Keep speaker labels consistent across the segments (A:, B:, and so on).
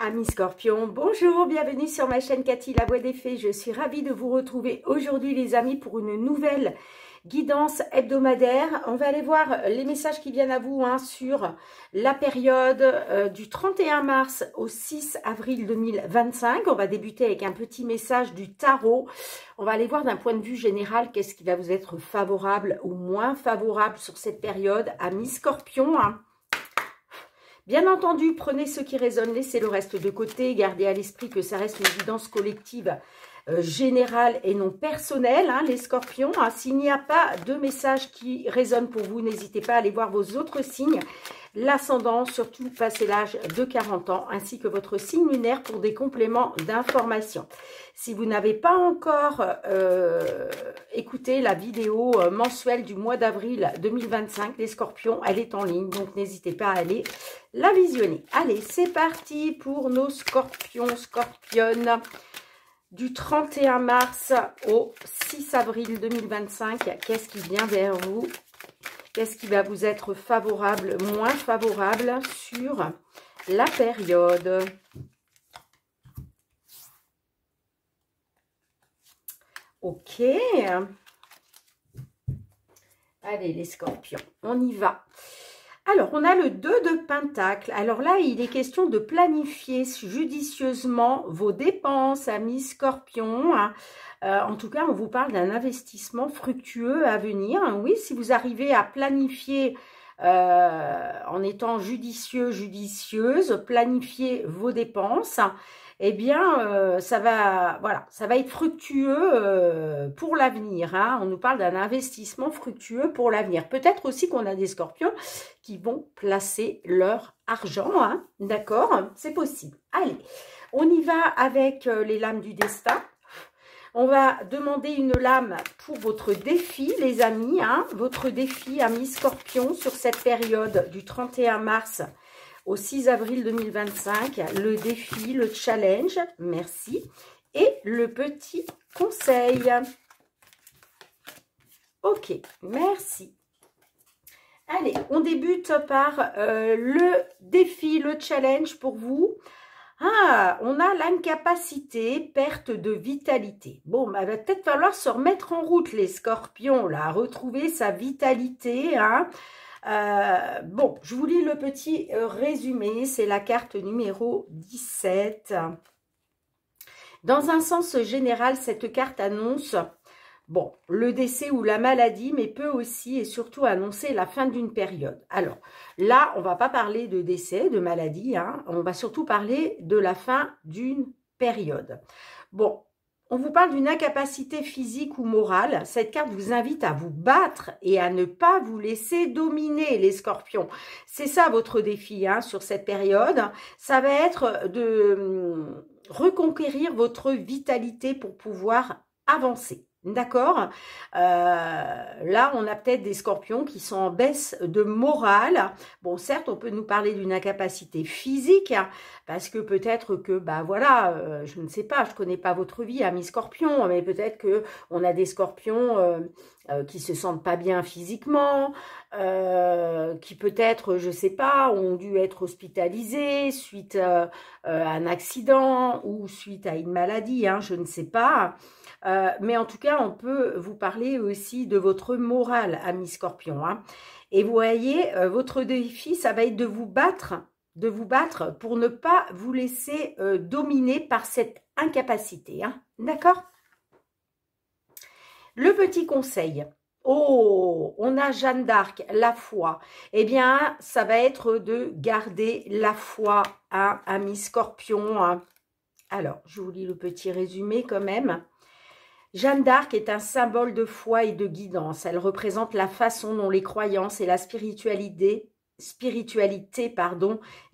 A: Amis Scorpions, bonjour, bienvenue sur ma chaîne Cathy, la voix des fées. Je suis ravie de vous retrouver aujourd'hui les amis pour une nouvelle guidance hebdomadaire. On va aller voir les messages qui viennent à vous sur la période du 31 mars au 6 avril 2025. On va débuter avec un petit message du tarot. On va aller voir d'un point de vue général qu'est-ce qui va vous être favorable ou moins favorable sur cette période, amis Scorpions. Bien entendu, prenez ce qui résonne, laissez le reste de côté, gardez à l'esprit que ça reste une guidance collective générale et non personnelle, les scorpions. S'il n'y a pas de message qui résonne pour vous, n'hésitez pas à aller voir vos autres signes, l'ascendant, surtout passé l'âge de 40 ans, ainsi que votre signe lunaire pour des compléments d'information. Si vous n'avez pas encore écouté la vidéo mensuelle du mois d'avril 2025, les scorpions, elle est en ligne, donc n'hésitez pas à aller la visionner. Allez, c'est parti pour nos scorpions, scorpionnes, du 31 mars au 6 avril 2025. Qu'est-ce qui vient vers vous? Qu'est-ce qui va vous être favorable, moins favorable sur la période? Ok. Allez, les scorpions, on y va. Alors, on a le 2 de Pentacle. Alors là, il est question de planifier judicieusement vos dépenses, amis scorpions. En tout cas, on vous parle d'un investissement fructueux à venir. Oui, si vous arrivez à planifier en étant judicieux, judicieuse, planifier vos dépenses, eh bien, ça va être fructueux pour l'avenir. On nous parle d'un investissement fructueux pour l'avenir. Peut-être aussi qu'on a des scorpions qui vont placer leur argent. D'accord? C'est possible. Allez, on y va avec les lames du destin. On va demander une lame pour votre défi, les amis. Votre défi, amis scorpions, sur cette période du 31 mars au 6 avril 2025, le défi, le challenge, merci, et le petit conseil. Ok, merci. Allez, on débute par le défi, le challenge pour vous. On a l'incapacité, perte de vitalité. Bon, il va peut-être falloir se remettre en route, les scorpions, là, retrouver sa vitalité, Bon, je vous lis le petit résumé, c'est la carte numéro 17. Dans un sens général, cette carte annonce, bon, le décès ou la maladie, mais peut aussi et surtout annoncer la fin d'une période. Alors, là, on ne va pas parler de décès, de maladie, on va surtout parler de la fin d'une période. Bon, on vous parle d'une incapacité physique ou morale. Cette carte vous invite à vous battre et à ne pas vous laisser dominer, les scorpions. C'est ça votre défi sur cette période. Ça va être de reconquérir votre vitalité pour pouvoir avancer. D'accord? Là, on a peut-être des scorpions qui sont en baisse de morale. Bon, certes, on peut nous parler d'une incapacité physique, parce que peut-être que, je ne sais pas, je ne connais pas votre vie, amis scorpions, mais peut-être que on a des scorpions qui se sentent pas bien physiquement, qui peut-être, je ne sais pas, ont dû être hospitalisés suite à un accident ou suite à une maladie, je ne sais pas. Mais en tout cas, on peut vous parler aussi de votre morale, amis scorpions. Et vous voyez, votre défi, ça va être de vous battre pour ne pas vous laisser dominer par cette incapacité. D'accord? Le petit conseil. Oh, on a Jeanne d'Arc, la foi. Eh bien, ça va être de garder la foi, amis scorpions. Alors, je vous lis le petit résumé quand même. Jeanne d'Arc est un symbole de foi et de guidance. Elle représente la façon dont les croyances et la spiritualité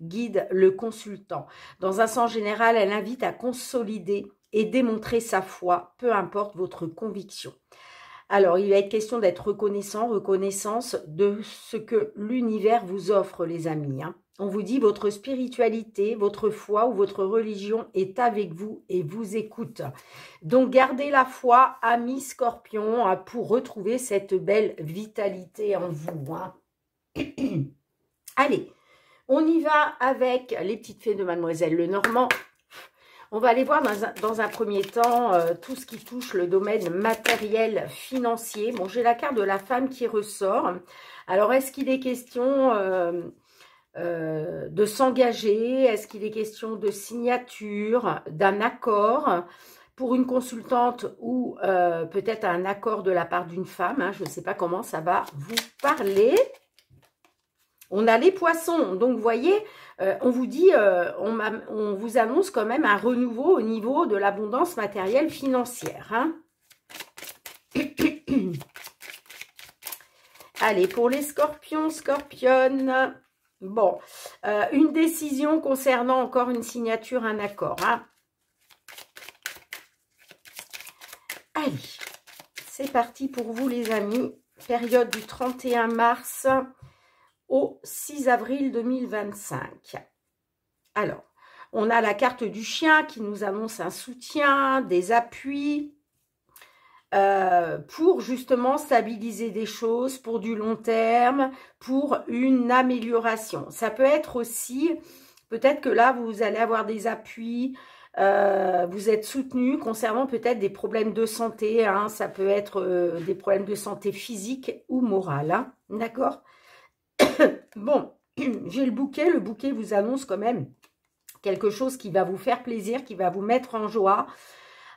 A: guident le consultant. Dans un sens général, elle invite à consolider et démontrer sa foi, peu importe votre conviction. Alors, il va être question d'être reconnaissance de ce que l'univers vous offre, les amis. On vous dit votre spiritualité, votre foi ou votre religion est avec vous et vous écoute. Donc, gardez la foi, amis scorpions, pour retrouver cette belle vitalité en vous. Allez, On y va avec les petites fées de Mademoiselle Lenormand. On va aller voir dans un premier temps tout ce qui touche le domaine matériel, financier. Bon, j'ai la carte de la femme qui ressort. Alors, est-ce qu'il est question de s'engager? Est-ce qu'il est question de signature, d'un accord pour une consultante ou peut-être un accord de la part d'une femme, hein, je ne sais pas comment ça va vous parler. On a les poissons, donc vous voyez, on vous dit, on vous annonce quand même un renouveau au niveau de l'abondance matérielle financière. Hein. Allez, pour les scorpions, scorpionnes, bon, une décision concernant encore une signature, un accord. Hein. Allez, c'est parti pour vous les amis. Période du 31 mars au 6 avril 2025. Alors, on a la carte du chien qui nous annonce un soutien, des appuis pour justement stabiliser des choses, pour du long terme, pour une amélioration. Ça peut être aussi, peut-être que là, vous allez avoir des appuis, vous êtes soutenu concernant peut-être des problèmes de santé, hein, ça peut être des problèmes de santé physique ou morale, hein, d'accord? Bon, j'ai le bouquet vous annonce quand même quelque chose qui va vous faire plaisir, qui va vous mettre en joie.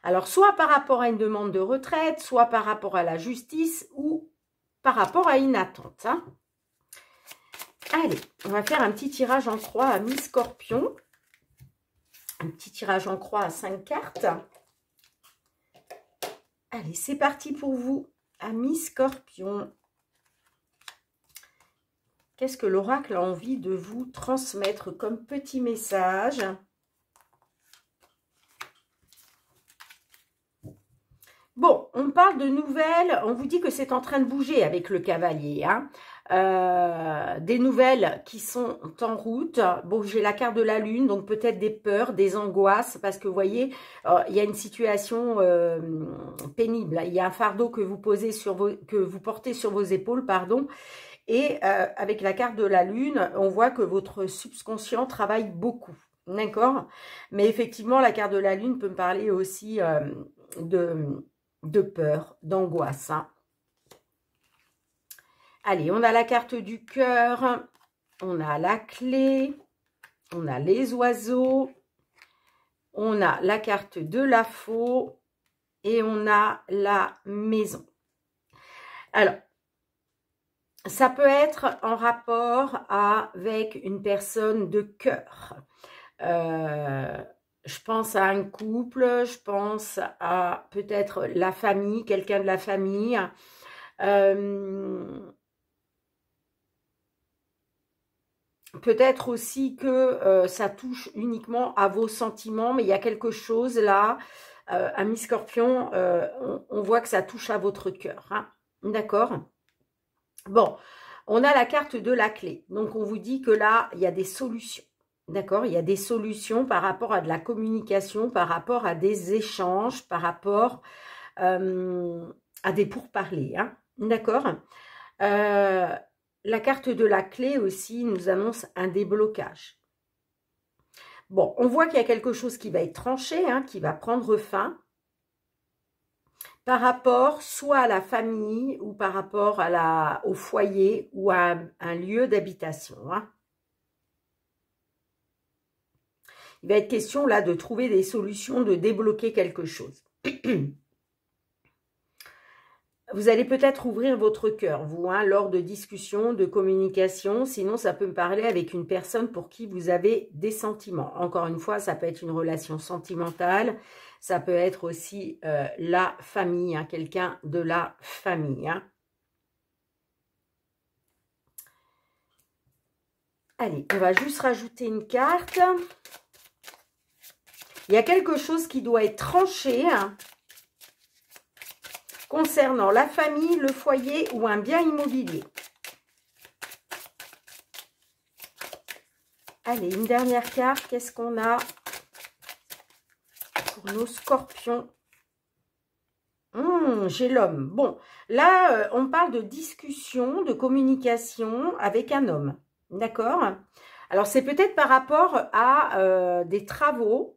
A: Alors, soit par rapport à une demande de retraite, soit par rapport à la justice ou par rapport à une attente. Hein. Allez, on va faire un petit tirage en croix à mi-scorpion. Un petit tirage en croix à 5 cartes. Allez, c'est parti pour vous, à mi-scorpion. Qu'est-ce que l'oracle a envie de vous transmettre comme petit message? Bon, on parle de nouvelles, on vous dit que c'est en train de bouger avec le cavalier. Hein. Des nouvelles qui sont en route. Bon, j'ai la carte de la lune, donc peut-être des peurs, des angoisses, parce que vous voyez, il y a une situation pénible. Il y a un fardeau que vous posez que vous portez sur vos épaules, pardon. Et avec la carte de la lune, on voit que votre subconscient travaille beaucoup. D'accord? Mais effectivement, la carte de la lune peut me parler aussi de peur, d'angoisse. Hein. Allez, on a la carte du cœur, on a la clé, on a les oiseaux, on a la carte de la faux et on a la maison. Alors, ça peut être en rapport avec une personne de cœur. Je pense à un couple, je pense à peut-être la famille, quelqu'un de la famille. Peut-être aussi que ça touche uniquement à vos sentiments, mais il y a quelque chose là, à mi-scorpion, on voit que ça touche à votre cœur. Hein, d'accord ? Bon, on a la carte de la clé. Donc, on vous dit que là, il y a des solutions. D'accord? Il y a des solutions par rapport à de la communication, par rapport à des échanges, par rapport à des pourparlers. Hein? D'accord? La carte de la clé aussi nous annonce un déblocage. Bon, on voit qu'il y a quelque chose qui va être tranché, hein, qui va prendre fin par rapport soit à la famille ou par rapport à au foyer ou à un lieu d'habitation. Hein. Il va être question là de trouver des solutions, de débloquer quelque chose. Vous allez peut-être ouvrir votre cœur, vous, hein, lors de discussions, de communication. Sinon, ça peut me parler avec une personne pour qui vous avez des sentiments. Encore une fois, ça peut être une relation sentimentale. Ça peut être aussi la famille, hein, quelqu'un de la famille. Hein. Allez, on va juste rajouter une carte. Il y a quelque chose qui doit être tranché, hein, concernant la famille, le foyer ou un bien immobilier. Allez, une dernière carte. Qu'est-ce qu'on a pour nos scorpions? J'ai l'homme. Bon, là, on parle de discussion, de communication avec un homme. D'accord? Alors, c'est peut-être par rapport à des travaux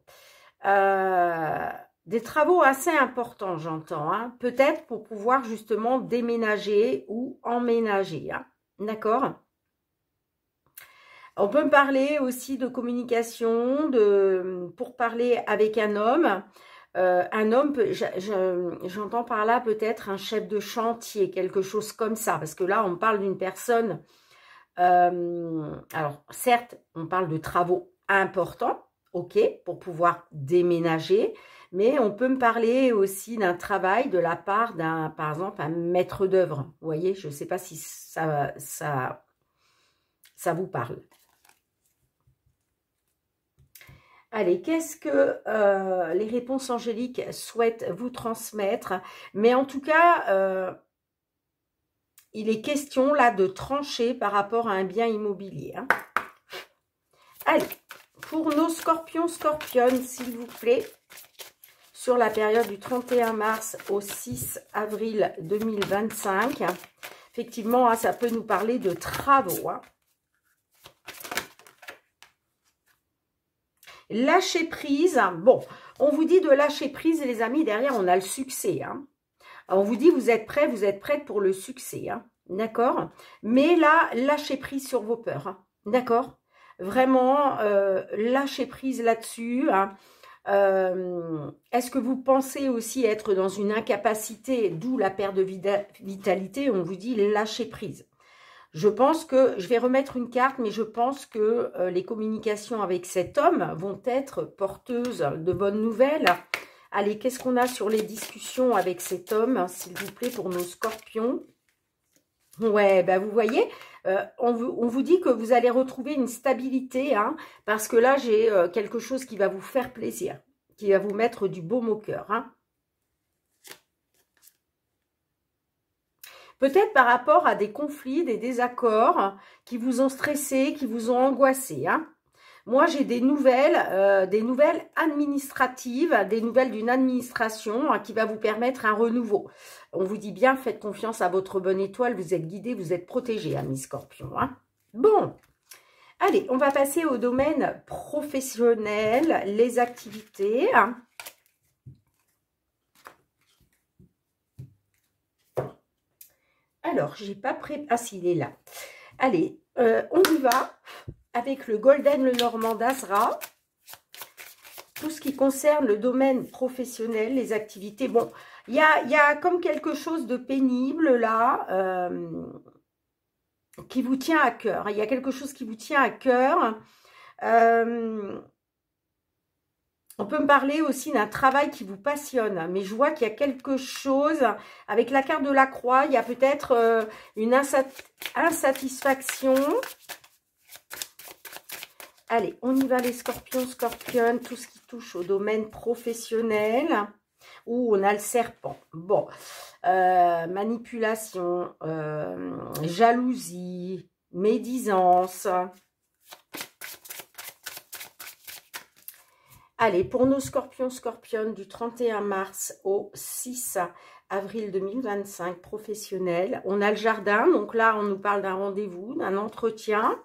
A: assez importants, j'entends. Hein, peut-être pour pouvoir justement déménager ou emménager. Hein, d'accord? On peut me parler aussi de communication, pour parler avec un homme. Un homme, j'entends par là peut-être un chef de chantier, quelque chose comme ça. Parce que là, on parle d'une personne. Alors, certes, on parle de travaux importants, ok, pour pouvoir déménager. Mais on peut me parler aussi d'un travail de la part d'un, par exemple, un maître d'œuvre. Vous voyez, je ne sais pas si ça vous parle. Allez, qu'est-ce que les réponses angéliques souhaitent vous transmettre? Mais en tout cas, il est question là de trancher par rapport à un bien immobilier. Hein. Allez, pour nos scorpions, scorpionnes, s'il vous plaît, sur la période du 31 mars au 6 avril 2025, effectivement, hein, ça peut nous parler de travaux. Hein. Lâcher prise, bon, on vous dit de lâcher prise, les amis, derrière, on a le succès. Hein. On vous dit, vous êtes prêts, vous êtes prêtes pour le succès, hein. D'accord? Mais là, lâchez prise sur vos peurs, hein. D'accord? Vraiment, lâchez prise là-dessus. Hein. Est-ce que vous pensez aussi être dans une incapacité, d'où la perte de vitalité? On vous dit, lâchez prise. Je pense que, je vais remettre une carte, mais je pense que les communications avec cet homme vont être porteuses de bonnes nouvelles. Allez, qu'est-ce qu'on a sur les discussions avec cet homme, s'il vous plaît, pour nos scorpions? Ouais, bah vous voyez, on vous dit que vous allez retrouver une stabilité, hein, parce que là, j'ai quelque chose qui va vous faire plaisir, qui va vous mettre du baume au cœur. Hein. Peut-être par rapport à des conflits, des désaccords qui vous ont stressé, qui vous ont angoissé. Hein. Moi, j'ai des nouvelles administratives, des nouvelles d'une administration qui va vous permettre un renouveau. On vous dit bien, faites confiance à votre bonne étoile, vous êtes guidés, vous êtes protégés, amis scorpions. Hein. Bon, allez, on va passer au domaine professionnel, les activités. Alors, j'ai pas préparé... Ah, si, il est là. Allez, on y va avec le Golden Lenormand d'Azra. Tout ce qui concerne le domaine professionnel, les activités. Bon, il y a comme quelque chose de pénible là, qui vous tient à cœur. Il y a quelque chose qui vous tient à cœur. On peut me parler aussi d'un travail qui vous passionne, mais je vois qu'il y a quelque chose, avec la carte de la croix, il y a peut-être une insatisfaction. Allez, on y va les scorpions, scorpionnes, tout ce qui touche au domaine professionnel. Ouh, on a le serpent. Bon, manipulation, jalousie, médisance. Allez, pour nos scorpions, scorpionnes, du 31 mars au 6 avril 2025, professionnel. On a le jardin, donc là, on nous parle d'un rendez-vous, d'un entretien.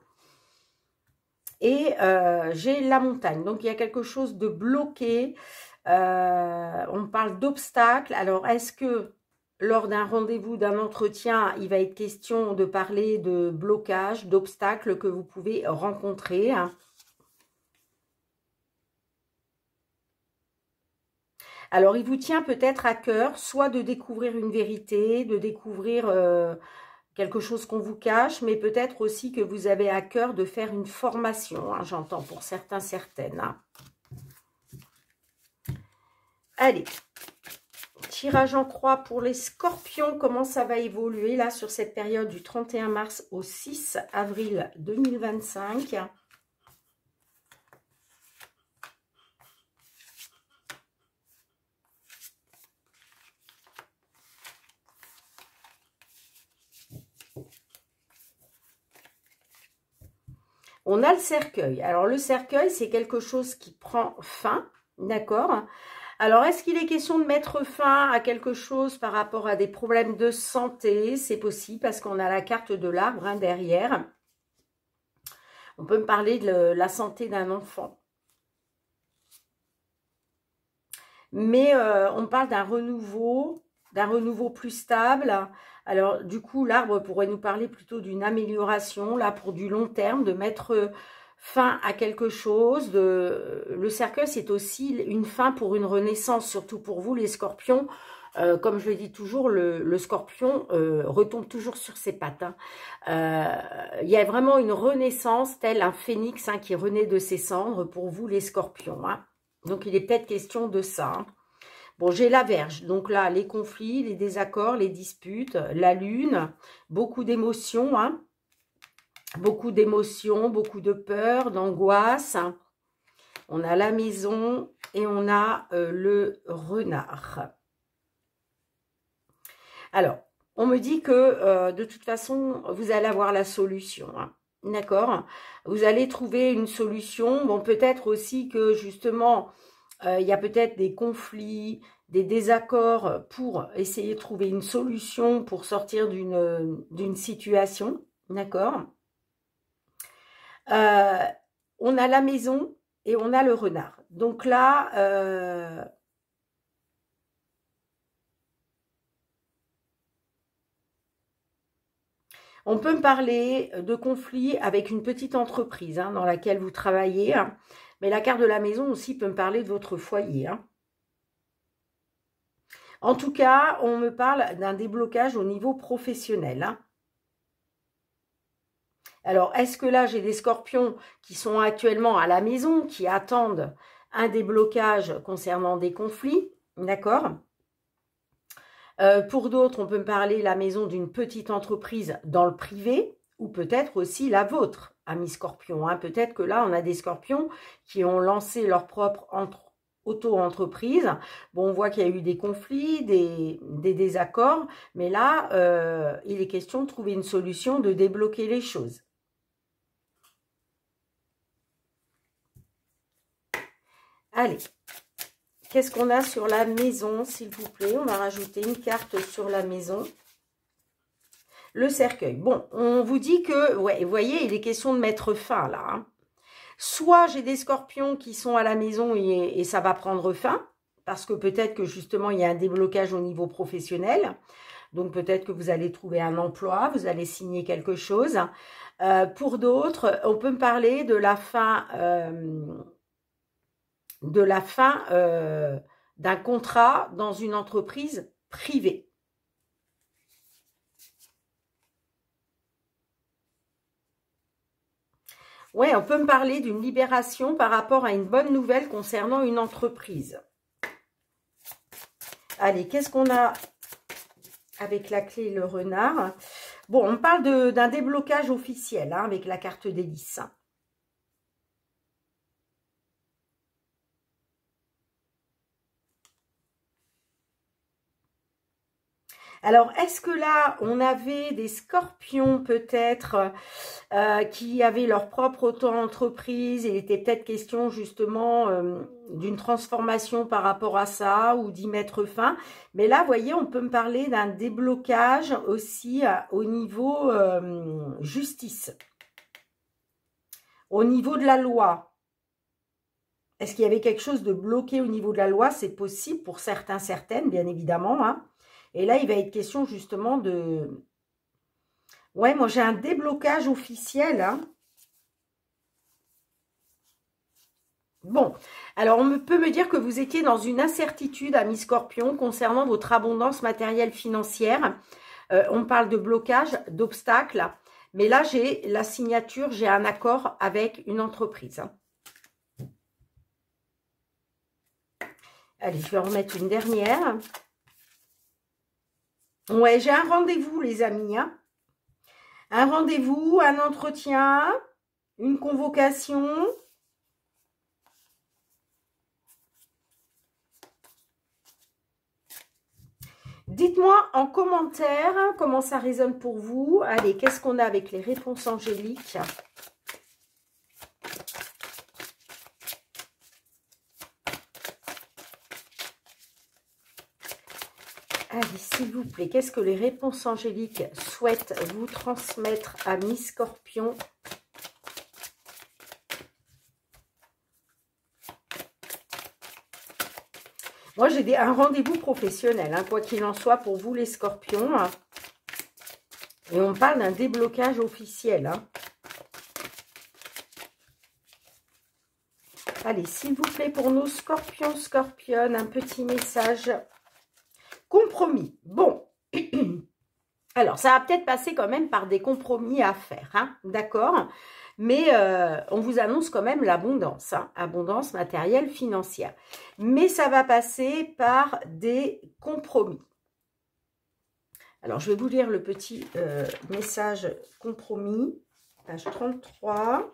A: Et j'ai la montagne, donc il y a quelque chose de bloqué. On parle d'obstacles. Alors, est-ce que lors d'un rendez-vous, d'un entretien, il va être question de parler de blocage, d'obstacles que vous pouvez rencontrer, hein? Alors, il vous tient peut-être à cœur, soit de découvrir une vérité, de découvrir quelque chose qu'on vous cache, mais peut-être aussi que vous avez à cœur de faire une formation, hein, j'entends pour certains, certaines. Hein. Allez, tirage en croix pour les scorpions, comment ça va évoluer là sur cette période du 31 mars au 6 avril 2025 ? On a le cercueil. Alors, le cercueil, c'est quelque chose qui prend fin, d'accord ? Alors, est-ce qu'il est question de mettre fin à quelque chose par rapport à des problèmes de santé? C'est possible parce qu'on a la carte de l'arbre hein, derrière. On peut me parler de la santé d'un enfant. Mais on parle d'un renouveau plus stable. Alors, du coup, l'arbre pourrait nous parler plutôt d'une amélioration, là, pour du long terme, de mettre fin à quelque chose. Le cercueil, c'est aussi une fin pour une renaissance, surtout pour vous, les scorpions. Comme je le dis toujours, le scorpion retombe toujours sur ses pattes. Hein. Il y a vraiment une renaissance, tel un phénix qui renaît de ses cendres pour vous, les scorpions. Hein. Donc, il est peut-être question de ça. Hein. Bon, j'ai la Vierge. Donc là, les conflits, les désaccords, les disputes, la Lune, beaucoup d'émotions. Hein. Beaucoup d'émotions, beaucoup de peur, d'angoisse. On a la maison et on a le renard. Alors, on me dit que de toute façon, vous allez avoir la solution. Hein. D'accord? Vous allez trouver une solution. Bon, peut-être aussi que justement, il y a peut-être des conflits, des désaccords pour essayer de trouver une solution pour sortir d'une situation. D'accord? On a la maison et on a le renard. Donc là, on peut me parler de conflits avec une petite entreprise dans laquelle vous travaillez. Hein. Mais la carte de la maison aussi peut me parler de votre foyer. Hein. En tout cas, on me parle d'un déblocage au niveau professionnel. Hein. Alors, est-ce que là, j'ai des scorpions qui sont actuellement à la maison, qui attendent un déblocage concernant des conflits? D'accord. Pour d'autres, on peut me parler la maison d'une petite entreprise dans le privé ou peut-être aussi la vôtre, amis scorpions. Hein. Peut-être que là, on a des scorpions qui ont lancé leur propre auto-entreprise. Bon, on voit qu'il y a eu des conflits, des désaccords, mais là, il est question de trouver une solution, de débloquer les choses. Allez. Qu'est-ce qu'on a sur la maison, s'il vous plaît? On va rajouter une carte sur la maison. Le cercueil. Bon, on vous dit que, ouais, vous voyez, il est question de mettre fin là. Hein. Soit j'ai des scorpions qui sont à la maison et ça va prendre fin, parce que peut-être que justement, il y a un déblocage au niveau professionnel. Donc peut-être que vous allez trouver un emploi, vous allez signer quelque chose. Pour d'autres, on peut me parler de la fin... d'un contrat dans une entreprise privée. Ouais, on peut me parler d'une libération par rapport à une bonne nouvelle concernant une entreprise. Allez, qu'est-ce qu'on a avec la clé et le renard? Bon, on parle d'un déblocage officiel avec la carte des 10. Alors, est-ce que là, on avait des scorpions peut-être qui avaient leur propre auto-entreprise? Il était peut-être question justement d'une transformation par rapport à ça ou d'y mettre fin. Mais là, vous voyez, on peut me parler d'un déblocage aussi au niveau justice. Au niveau de la loi. Est-ce qu'il y avait quelque chose de bloqué au niveau de la loi? C'est possible pour certains, certaines, bien évidemment. Hein. Et là, il va être question justement de... Ouais, moi, j'ai un déblocage officiel. Hein. Bon, alors on peut me dire que vous étiez dans une incertitude, amis scorpions, concernant votre abondance matérielle financière. On parle de blocage, d'obstacles. Mais là, j'ai la signature, j'ai un accord avec une entreprise. Hein. Allez, je vais en remettre une dernière. Ouais, j'ai un rendez-vous, les amis. Hein. Un rendez-vous, un entretien, une convocation. Dites-moi en commentaire comment ça résonne pour vous. Allez, qu'est-ce qu'on a avec les réponses angéliques? Allez, s'il vous plaît, qu'est-ce que les réponses angéliques souhaitent vous transmettre à mi-scorpion? Moi, j'ai un rendez-vous professionnel, hein, quoi qu'il en soit, pour vous, les scorpions. Hein. Et on parle d'un déblocage officiel. Hein. Allez, s'il vous plaît, pour nos scorpions, scorpionnes, un petit message. Compromis. Bon. Alors, ça va peut-être passer quand même par des compromis à faire. Hein, d'accord ? Mais on vous annonce quand même l'abondance, hein, abondance matérielle, financière. Mais ça va passer par des compromis. Alors, je vais vous lire le petit message compromis, page 33.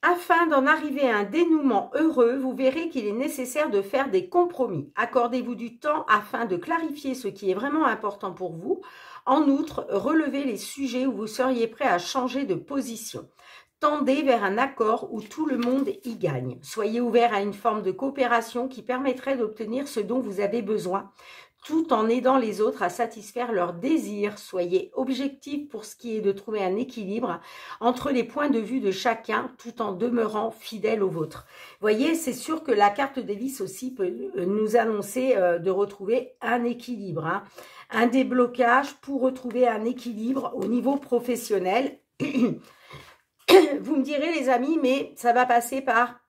A: Afin d'en arriver à un dénouement heureux, vous verrez qu'il est nécessaire de faire des compromis. Accordez-vous du temps afin de clarifier ce qui est vraiment important pour vous. En outre, relevez les sujets où vous seriez prêt à changer de position. Tendez vers un accord où tout le monde y gagne. Soyez ouvert à une forme de coopération qui permettrait d'obtenir ce dont vous avez besoin, tout en aidant les autres à satisfaire leurs désirs. Soyez objectif pour ce qui est de trouver un équilibre entre les points de vue de chacun, tout en demeurant fidèle au vôtre. Vous voyez, c'est sûr que la carte d'hélice aussi peut nous annoncer de retrouver un équilibre, hein, un déblocage pour retrouver un équilibre au niveau professionnel. Vous me direz, les amis, mais ça va passer par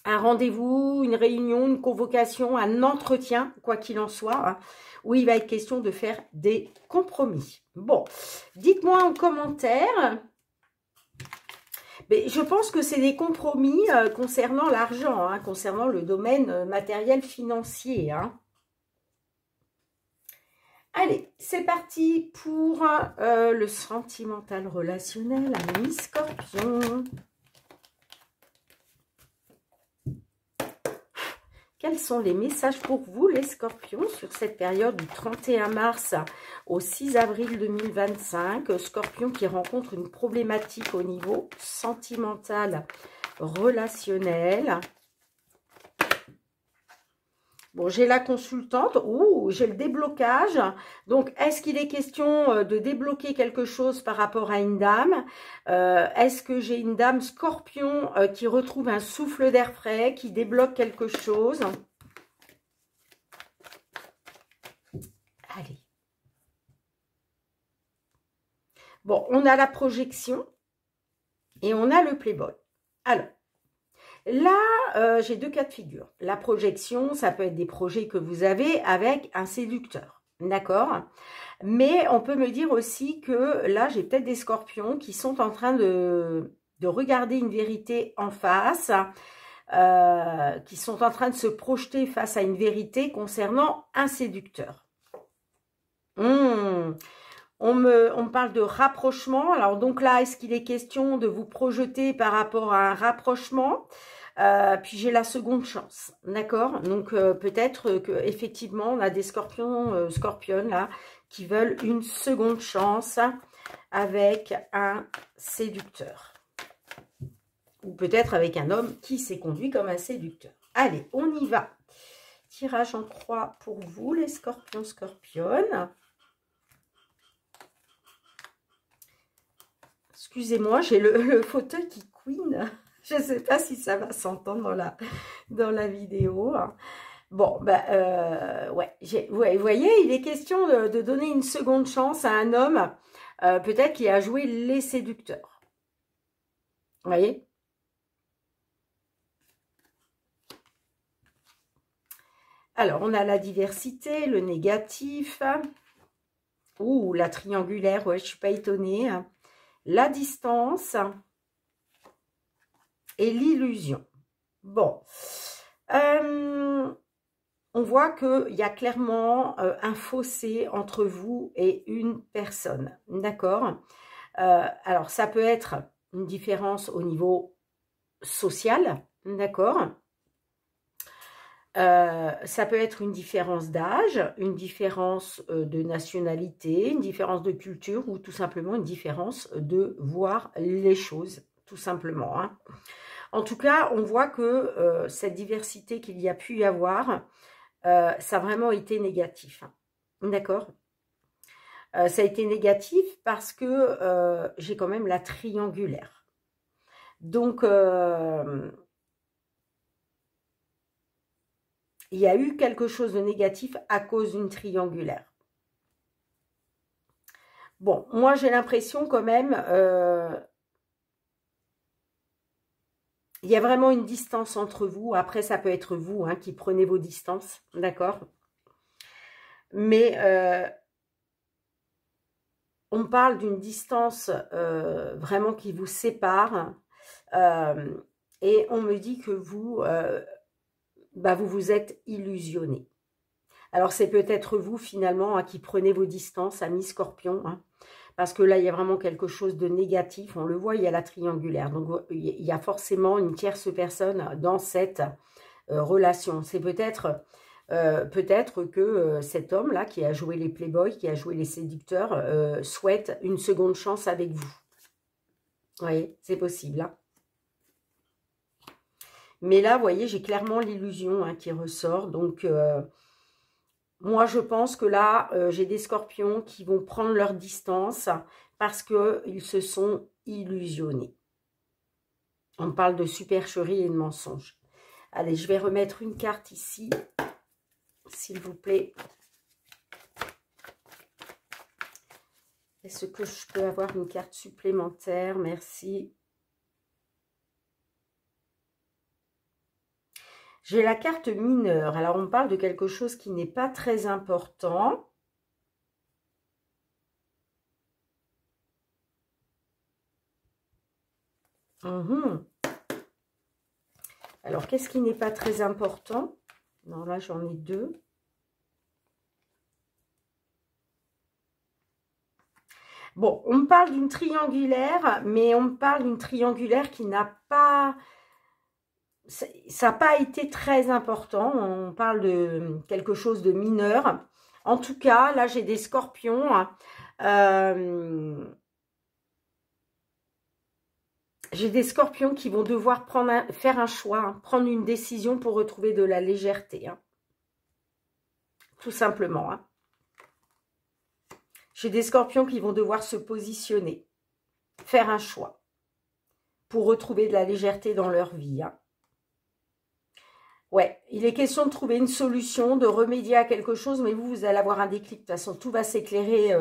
A: un rendez-vous, une réunion, une convocation, un entretien, quoi qu'il en soit, hein, où il va être question de faire des compromis. Bon, dites-moi en commentaire. Mais je pense que c'est des compromis concernant l'argent, hein, concernant le domaine matériel financier. Hein. Allez, c'est parti pour le sentimental relationnel, amis Scorpion. Quels sont les messages pour vous, les scorpions, sur cette période du 31 mars au 6 avril 2025? Scorpion qui rencontre une problématique au niveau sentimental, relationnel. Bon, j'ai la consultante. Ouh, j'ai le déblocage. Donc, est-ce qu'il est question de débloquer quelque chose par rapport à une dame? Est-ce que j'ai une dame scorpion qui retrouve un souffle d'air frais, qui débloque quelque chose? Allez. Bon, on a la projection et on a le playboy. Alors. Là, j'ai deux cas de figure. La projection, ça peut être des projets que vous avez avec un séducteur, d'accord? Mais on peut me dire aussi que là, j'ai peut-être des scorpions qui sont en train de regarder une vérité en face, qui sont en train de se projeter face à une vérité concernant un séducteur. On me parle de rapprochement. Alors donc là, est-ce qu'il est question de vous projeter par rapport à un rapprochement? Puis j'ai la seconde chance, d'accord? Donc peut-être que effectivement on a des scorpions, scorpionnes là, qui veulent une seconde chance avec un séducteur. Ou peut-être avec un homme qui s'est conduit comme un séducteur. Allez, on y va. Tirage en croix pour vous, les scorpions, scorpionnes. Excusez-moi, j'ai le fauteuil qui couine. Je ne sais pas si ça va s'entendre dans la vidéo. Bon, ben, ouais, vous voyez, il est question de donner une seconde chance à un homme, peut-être qui a joué les séducteurs. Vous voyez? Alors, on a la diversité, le négatif. Ouh, la triangulaire, ouais, je ne suis pas étonnée. La distance et l'illusion. Bon, on voit qu'il y a clairement un fossé entre vous et une personne, d'accord? Alors, ça peut être une différence au niveau social, d'accord? Ça peut être une différence d'âge, une différence de nationalité, une différence de culture ou tout simplement une différence de voir les choses, tout simplement. Hein. En tout cas, on voit que cette diversité qu'il y a pu y avoir, ça a vraiment été négatif. Hein. D'accord? Ça a été négatif parce que j'ai quand même la triangulaire. Donc, il y a eu quelque chose de négatif à cause d'une triangulaire. Bon, moi j'ai l'impression quand même, il y a vraiment une distance entre vous. Après, ça peut être vous hein, qui prenez vos distances, d'accord? Mais on parle d'une distance vraiment qui vous sépare. Et on me dit que vous, vous vous êtes illusionné. Alors, c'est peut-être vous, finalement, hein, qui prenez vos distances, amis Scorpion, hein, parce que là, il y a vraiment quelque chose de négatif. On le voit, il y a la triangulaire. Donc, il y a forcément une tierce personne dans cette relation. C'est peut-être que cet homme-là, qui a joué les playboys, qui a joué les séducteurs, souhaite une seconde chance avec vous. Vous voyez, c'est possible. Hein. Mais là, vous voyez, j'ai clairement l'illusion hein, qui ressort. Donc, moi, je pense que là, j'ai des scorpions qui vont prendre leur distance parce qu'ils se sont illusionnés. On parle de supercherie et de mensonge. Allez, je vais remettre une carte ici, s'il vous plaît. Est-ce que je peux avoir une carte supplémentaire? Merci. J'ai la carte mineure. Alors, on parle de quelque chose qui n'est pas très important. Alors, qu'est-ce qui n'est pas très important? Non, là, j'en ai deux. Bon, on me parle d'une triangulaire, mais on me parle d'une triangulaire qui n'a pas... Ça n'a pas été très important. On parle de quelque chose de mineur. En tout cas, là, j'ai des scorpions. J'ai des scorpions qui vont devoir faire un choix, hein, prendre une décision pour retrouver de la légèreté. Hein. Tout simplement. Hein. J'ai des scorpions qui vont devoir se positionner, faire un choix pour retrouver de la légèreté dans leur vie. Hein. Ouais, il est question de trouver une solution, de remédier à quelque chose, mais vous allez avoir un déclic. De toute façon, tout va s'éclairer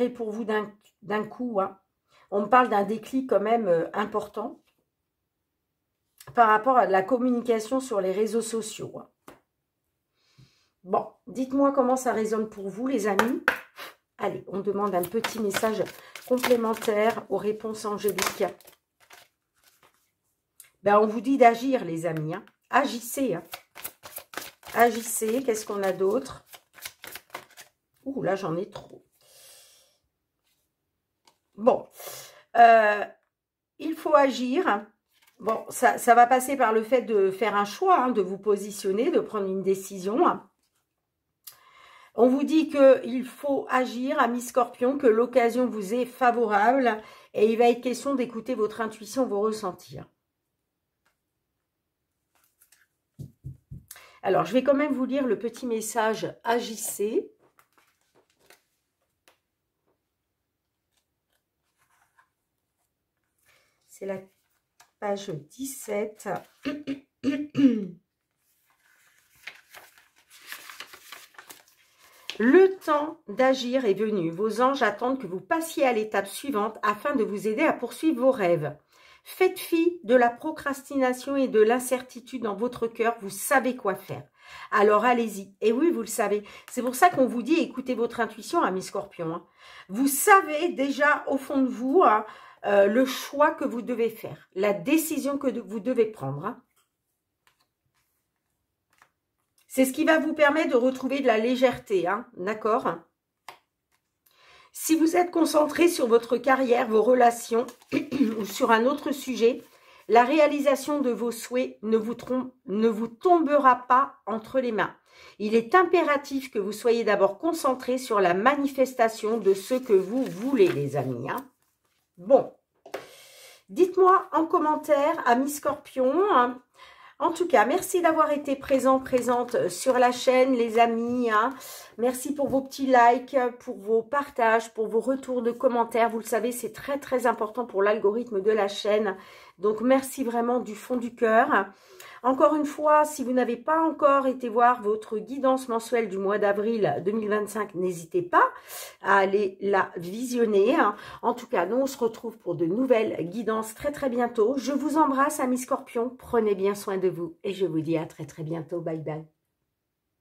A: pour vous d'un coup. Hein. On me parle d'un déclic quand même important par rapport à de la communication sur les réseaux sociaux. Hein. Bon, dites-moi comment ça résonne pour vous, les amis. Allez, on demande un petit message complémentaire aux réponses angéliques. Ben, on vous dit d'agir, les amis. Hein. Agissez. Hein. Agissez. Qu'est-ce qu'on a d'autre? Ouh, là, j'en ai trop. Bon. Il faut agir. Bon, ça va passer par le fait de faire un choix, hein, de vous positionner, de prendre une décision. Hein. On vous dit qu'il faut agir, amis Scorpion, que l'occasion vous est favorable et il va être question d'écouter votre intuition, vos ressentis. Alors, je vais quand même vous lire le petit message « Agissez ». C'est la page 17. Le temps d'agir est venu. Vos anges attendent que vous passiez à l'étape suivante afin de vous aider à poursuivre vos rêves. Faites fi de la procrastination et de l'incertitude dans votre cœur. Vous savez quoi faire. Alors, allez-y. Et oui, vous le savez. C'est pour ça qu'on vous dit, écoutez votre intuition, amis Scorpion. Hein. Vous savez déjà au fond de vous hein, le choix que vous devez faire. La décision que vous devez prendre. Hein. C'est ce qui va vous permettre de retrouver de la légèreté. Hein, d'accord ? Si vous êtes concentré sur votre carrière, vos relations ou sur un autre sujet, la réalisation de vos souhaits ne vous tombera pas entre les mains. Il est impératif que vous soyez d'abord concentré sur la manifestation de ce que vous voulez, les amis. Hein. Bon, dites-moi en commentaire, amis Scorpion, hein, En tout cas, merci d'avoir été présente sur la chaîne, les amis. Hein. Merci pour vos petits likes, pour vos partages, pour vos retours de commentaires. Vous le savez, c'est très, très important pour l'algorithme de la chaîne. Donc, merci vraiment du fond du cœur. Encore une fois, si vous n'avez pas encore été voir votre guidance mensuelle du mois d'avril 2025, n'hésitez pas à aller la visionner. En tout cas, nous, on se retrouve pour de nouvelles guidances très, très bientôt. Je vous embrasse, amis scorpions. Prenez bien soin de vous et je vous dis à très, très bientôt. Bye, bye.